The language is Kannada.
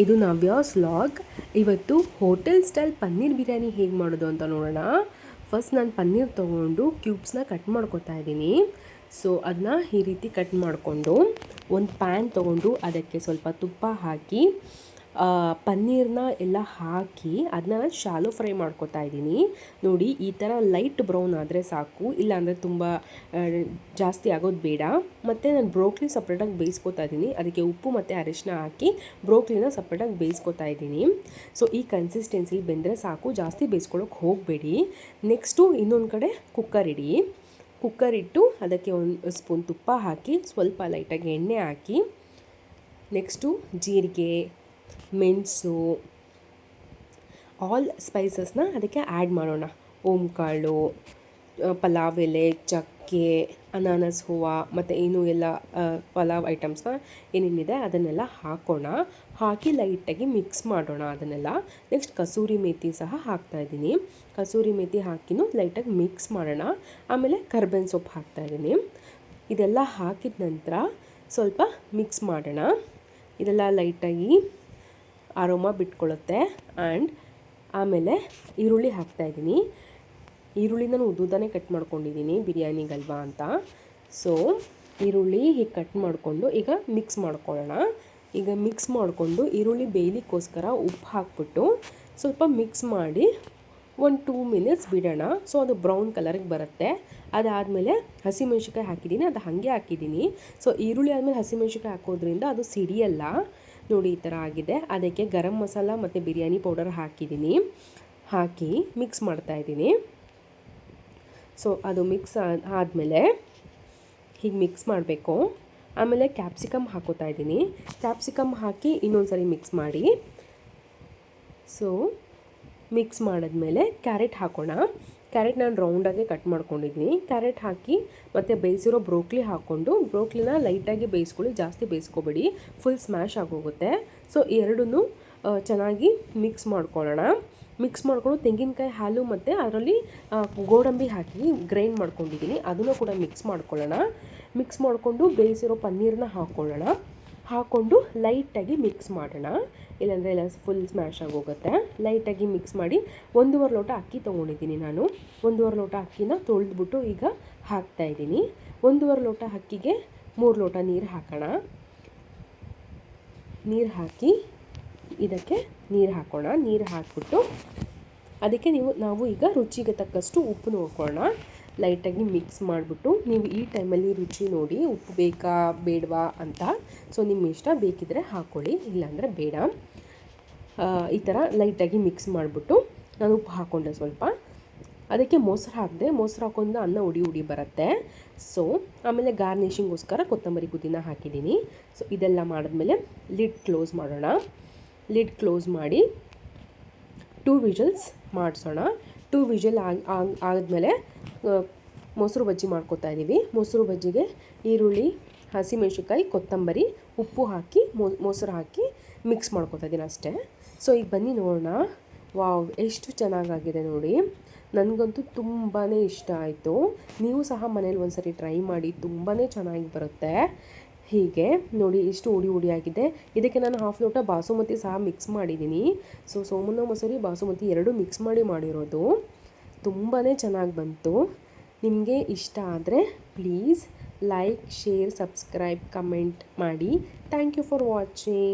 ಇದು ನವ್ಯಾಸ್ ವ್ಲಾಗ್. ಇವತ್ತು ಹೋಟೆಲ್ ಸ್ಟೈಲ್ ಪನ್ನೀರ್ ಬಿರಿಯಾನಿ ಹೇಗೆ ಮಾಡೋದು ಅಂತ ನೋಡೋಣ. ಫಸ್ಟ್ ನಾನು ಪನ್ನೀರ್ ತೊಗೊಂಡು ಕ್ಯೂಬ್ಸ್ನ ಕಟ್ ಮಾಡ್ಕೊತಾ ಇದ್ದೀನಿ. ಸೊ ಅದನ್ನ ಈ ರೀತಿ ಕಟ್ ಮಾಡಿಕೊಂಡು ಒಂದು ಪ್ಯಾನ್ ತೊಗೊಂಡು ಅದಕ್ಕೆ ಸ್ವಲ್ಪ ತುಪ್ಪ ಹಾಕಿ ಪನ್ನೀರನ್ನ ಎಲ್ಲ ಹಾಕಿ ಅದನ್ನ ಶಾಲೋ ಫ್ರೈ ಮಾಡ್ಕೊತಾ ಇದ್ದೀನಿ. ನೋಡಿ, ಈ ಥರ ಲೈಟ್ ಬ್ರೌನ್ ಆದರೆ ಸಾಕು, ಇಲ್ಲಾಂದರೆ ತುಂಬ ಜಾಸ್ತಿ ಆಗೋದು ಬೇಡ. ಮತ್ತು ನಾನು ಬ್ರೋಕ್ಲಿ ಸಪ್ರೇಟಾಗಿ ಬೇಯಿಸ್ಕೊತಾ ಇದ್ದೀನಿ. ಅದಕ್ಕೆ ಉಪ್ಪು ಮತ್ತು ಅರಿಶಿನ ಹಾಕಿ ಬ್ರೋಕ್ಲಿನ ಸಪ್ರೇಟಾಗಿ ಬೇಯಿಸ್ಕೊತಾ ಇದ್ದೀನಿ. ಸೊ ಈ ಕನ್ಸಿಸ್ಟೆನ್ಸಿಲಿ ಬೆಂದರೆ ಸಾಕು, ಜಾಸ್ತಿ ಬೇಯಿಸ್ಕೊಳ್ಳೋಕೆ ಹೋಗಬೇಡಿ. ನೆಕ್ಸ್ಟು ಇನ್ನೊಂದು ಕಡೆ ಕುಕ್ಕರ್ ಇಟ್ಟು ಅದಕ್ಕೆ ಒಂದು ಸ್ಪೂನ್ ತುಪ್ಪ ಹಾಕಿ ಸ್ವಲ್ಪ ಲೈಟಾಗಿ ಎಣ್ಣೆ ಹಾಕಿ ನೆಕ್ಸ್ಟು ಜೀರಿಗೆ, ಮೆಣಸು, ಆಲ್ ಸ್ಪೈಸಸ್ನ ಅದಕ್ಕೆ ಆ್ಯಡ್ ಮಾಡೋಣ. ಓಂಕಾಳು, ಪಲಾವ್ ಎಲೆ, ಚಕ್ಕೆ, ಅನಾನಸ್ ಹೂವು ಮತ್ತು ಏನು ಎಲ್ಲ ಪಲಾವ್ ಐಟಮ್ಸ್ನ ಏನೇನಿದೆ ಅದನ್ನೆಲ್ಲ ಹಾಕಿ ಲೈಟಾಗಿ ಮಿಕ್ಸ್ ಮಾಡೋಣ ಅದನ್ನೆಲ್ಲ. ನೆಕ್ಸ್ಟ್ ಕಸೂರಿ ಮೇಥಿ ಸಹ ಹಾಕ್ತಾಯಿದ್ದೀನಿ. ಕಸೂರಿ ಮೇಥಿ ಹಾಕಿನೂ ಲೈಟಾಗಿ ಮಿಕ್ಸ್ ಮಾಡೋಣ. ಆಮೇಲೆ ಕರ್ಬೇವಿನ ಸೊಪ್ಪು ಹಾಕ್ತಾಯಿದ್ದೀನಿ. ಇದೆಲ್ಲ ಹಾಕಿದ ನಂತರ ಸ್ವಲ್ಪ ಮಿಕ್ಸ್ ಮಾಡೋಣ. ಇದೆಲ್ಲ ಲೈಟಾಗಿ ಅರೋಮಾ ಬಿಟ್ಕೊಳ್ಳುತ್ತೆ. ಆ್ಯಂಡ್ ಆಮೇಲೆ ಈರುಳ್ಳಿ ಹಾಕ್ತಾಯಿದ್ದೀನಿ. ಈರುಳ್ಳಿ ನಾನು ಉದ್ದುದಾನೆ ಕಟ್ ಮಾಡ್ಕೊಂಡಿದ್ದೀನಿ ಬಿರಿಯಾನಿಗಲ್ವಾ ಅಂತ. ಸೊ ಈರುಳ್ಳಿ ಹೀಗೆ ಕಟ್ ಮಾಡಿಕೊಂಡು ಈಗ ಮಿಕ್ಸ್ ಮಾಡ್ಕೊಳ್ಳೋಣ. ಈಗ ಮಿಕ್ಸ್ ಮಾಡಿಕೊಂಡು ಈರುಳ್ಳಿ ಬೇಯಲಿಕ್ಕೋಸ್ಕರ ಉಪ್ಪು ಹಾಕ್ಬಿಟ್ಟು ಸ್ವಲ್ಪ ಮಿಕ್ಸ್ ಮಾಡಿ ಒಂದು 2 ಮಿನಿಟ್ಸ್ ಬಿಡೋಣ. ಸೊ ಅದು ಬ್ರೌನ್ ಕಲರ್ಗೆ ಬರುತ್ತೆ. ಅದಾದಮೇಲೆ ಹಸಿಮೆಣ್ಸಿಕಾಯಿ ಹಾಕಿದ್ದೀನಿ, ಅದು ಹಾಗೆ ಹಾಕಿದ್ದೀನಿ. ಸೊ ಈರುಳ್ಳಿ ಆದಮೇಲೆ ಹಸಿಮೆಣ್ಸಿಕಾಯಿ ಹಾಕೋದ್ರಿಂದ ಅದು ಸಿಡಿಯಲ್ಲ. ನೋಡಿ, ಈ ಥರ ಆಗಿದೆ. ಅದಕ್ಕೆ ಗರಂ ಮಸಾಲ ಮತ್ತು ಬಿರಿಯಾನಿ ಪೌಡರ್ ಹಾಕಿ ಮಿಕ್ಸ್ ಮಾಡ್ತಾಯಿದ್ದೀನಿ. ಸೊ ಅದು ಮಿಕ್ಸ್ ಆದಮೇಲೆ ಹೀಗೆ ಮಿಕ್ಸ್ ಮಾಡಬೇಕು. ಆಮೇಲೆ ಕ್ಯಾಪ್ಸಿಕಮ್ ಹಾಕೋತಾ ಇದ್ದೀನಿ. ಕ್ಯಾಪ್ಸಿಕಮ್ ಹಾಕಿ ಇನ್ನೊಂದು ಸರಿ ಮಿಕ್ಸ್ ಮಾಡಿ. ಸೊ ಮಿಕ್ಸ್ ಮಾಡಿದ್ಮೇಲೆ ಕ್ಯಾರೆಟ್ ಹಾಕೋಣ. ಕ್ಯಾರೆಟ್ ನಾನು ರೌಂಡಾಗಿ ಕಟ್ ಮಾಡ್ಕೊಂಡಿದ್ದೀನಿ. ಕ್ಯಾರೆಟ್ ಹಾಕಿ ಮತ್ತು ಬೇಯಿಸಿರೋ ಬ್ರೋಕ್ಲಿ ಹಾಕ್ಕೊಂಡು ಬ್ರೋಕ್ಲಿನ ಲೈಟಾಗಿ ಬೇಯಿಸ್ಕೊಳ್ಳಿ, ಜಾಸ್ತಿ ಬೇಯಿಸ್ಕೊಬೇಡಿ, ಫುಲ್ ಸ್ಮ್ಯಾಶ್ ಆಗೋಗುತ್ತೆ. ಸೊ ಎರಡನ್ನೂ ಚೆನ್ನಾಗಿ ಮಿಕ್ಸ್ ಮಾಡ್ಕೊಳ್ಳೋಣ. ಮಿಕ್ಸ್ ಮಾಡಿಕೊಂಡು ತೆಂಗಿನಕಾಯಿ ಹಾಲು ಮತ್ತು ಅದರಲ್ಲಿ ಗೋಡಂಬಿ ಹಾಕಿ ಗ್ರೈಂಡ್ ಮಾಡ್ಕೊಂಡಿದ್ದೀನಿ, ಅದನ್ನು ಕೂಡ ಮಿಕ್ಸ್ ಮಾಡ್ಕೊಳ್ಳೋಣ. ಮಿಕ್ಸ್ ಮಾಡಿಕೊಂಡು ಬೇಯಿಸಿರೋ ಪನ್ನೀರನ್ನ ಹಾಕ್ಕೊಂಡು ಲೈಟಾಗಿ ಮಿಕ್ಸ್ ಮಾಡೋಣ, ಇಲ್ಲಾಂದರೆ ಎಲ್ಲ ಫುಲ್ ಸ್ಮ್ಯಾಶ್ ಆಗೋಗುತ್ತೆ. ಲೈಟಾಗಿ ಮಿಕ್ಸ್ ಮಾಡಿ 1.5 ಲೋಟ ಅಕ್ಕಿ ತೊಗೊಂಡಿದ್ದೀನಿ ನಾನು. 1.5 ಲೋಟ ಅಕ್ಕಿನ ತೊಳೆದ್ಬಿಟ್ಟು ಈಗ ಹಾಕ್ತಾಯಿದ್ದೀನಿ. 1.5 ಲೋಟ ಅಕ್ಕಿಗೆ 3 ಲೋಟ ನೀರು ಹಾಕೋಣ. ನೀರು ಹಾಕೋಣ. ನೀರು ಹಾಕ್ಬಿಟ್ಟು ಅದಕ್ಕೆ ನಾವು ಈಗ ರುಚಿಗೆ ತಕ್ಕಷ್ಟು ಉಪ್ಪು ನೋಡ್ಕೊಳ್ಳೋಣ. ಲೈಟಾಗಿ ಮಿಕ್ಸ್ ಮಾಡಿಬಿಟ್ಟು ನೀವು ಈ ಟೈಮಲ್ಲಿ ರುಚಿ ನೋಡಿ, ಉಪ್ಪು ಬೇಕಾ ಬೇಡವಾ ಅಂತ. ಸೊ ನಿಮ್ಮ ಇಷ್ಟ, ಬೇಕಿದ್ದರೆ ಹಾಕ್ಕೊಳ್ಳಿ, ಇಲ್ಲಾಂದರೆ ಬೇಡ. ಈ ಥರ ಲೈಟಾಗಿ ಮಿಕ್ಸ್ ಮಾಡಿಬಿಟ್ಟು ನಾನು ಉಪ್ಪು ಹಾಕ್ಕೊಂಡೆ ಸ್ವಲ್ಪ. ಅದಕ್ಕೆ ಮೊಸರು ಹಾಕಿದೆ. ಮೊಸರು ಹಾಕೊಂಡು ಅನ್ನ ಉಡಿ ಬರುತ್ತೆ. ಸೊ ಆಮೇಲೆ ಗಾರ್ನಿಷಿಂಗೋಸ್ಕರ ಕೊತ್ತಂಬರಿ ಪುದೀನ ಹಾಕಿದ್ದೀನಿ. ಸೊ ಇದೆಲ್ಲ ಮಾಡಿದ್ಮೇಲೆ ಲಿಡ್ ಕ್ಲೋಸ್ ಮಾಡೋಣ. ಲಿಡ್ ಕ್ಲೋಸ್ ಮಾಡಿ 2 ವಿಷಲ್ಸ್ ಮಾಡಿಸೋಣ. 2 ವಿಷಲ್ ಆದಮೇಲೆ ಮೊಸರು ಬಜ್ಜಿ ಮಾಡ್ಕೊತಾ ಇದ್ದೀವಿ. ಮೊಸರು ಬಜ್ಜಿಗೆ ಈರುಳ್ಳಿ, ಹಸಿಮೆಣ್ಸಿಕಾಯಿ, ಕೊತ್ತಂಬರಿ, ಉಪ್ಪು ಹಾಕಿ ಮೊಸರು ಹಾಕಿ ಮಿಕ್ಸ್ ಮಾಡ್ಕೊತಾ ಇದ್ದೀನಿ ಅಷ್ಟೇ. ಸೊ ಈಗ ಬನ್ನಿ ನೋಡೋಣ. ವಾವ್, ಎಷ್ಟು ಚೆನ್ನಾಗಾಗಿದೆ ನೋಡಿ. ನನಗಂತೂ ತುಂಬಾ ಇಷ್ಟ ಆಯಿತು. ನೀವು ಸಹ ಮನೇಲಿ ಒಂದ್ಸರಿ ಟ್ರೈ ಮಾಡಿ, ತುಂಬಾ ಚೆನ್ನಾಗಿ ಬರುತ್ತೆ. ಹೀಗೆ ನೋಡಿ, ಎಷ್ಟು ಉಡಿ ಆಗಿದೆ. ಇದಕ್ಕೆ ನಾನು 1/2 ಲೋಟ ಬಾಸುಮತಿ ಸಹ ಮಿಕ್ಸ್ ಮಾಡಿದ್ದೀನಿ. ಸೊ ಸೋಮನ ಮಸೂರಿ ಬಾಸುಮತಿ ಎರಡೂ ಮಿಕ್ಸ್ ಮಾಡಿರೋದು. ತುಂಬಾ ಚೆನ್ನಾಗಿ ಬಂತು. ನಿಮಗೆ ಇಷ್ಟ ಆದರೆ please like, share, subscribe, comment ಮಾಡಿ. Thank you for watching.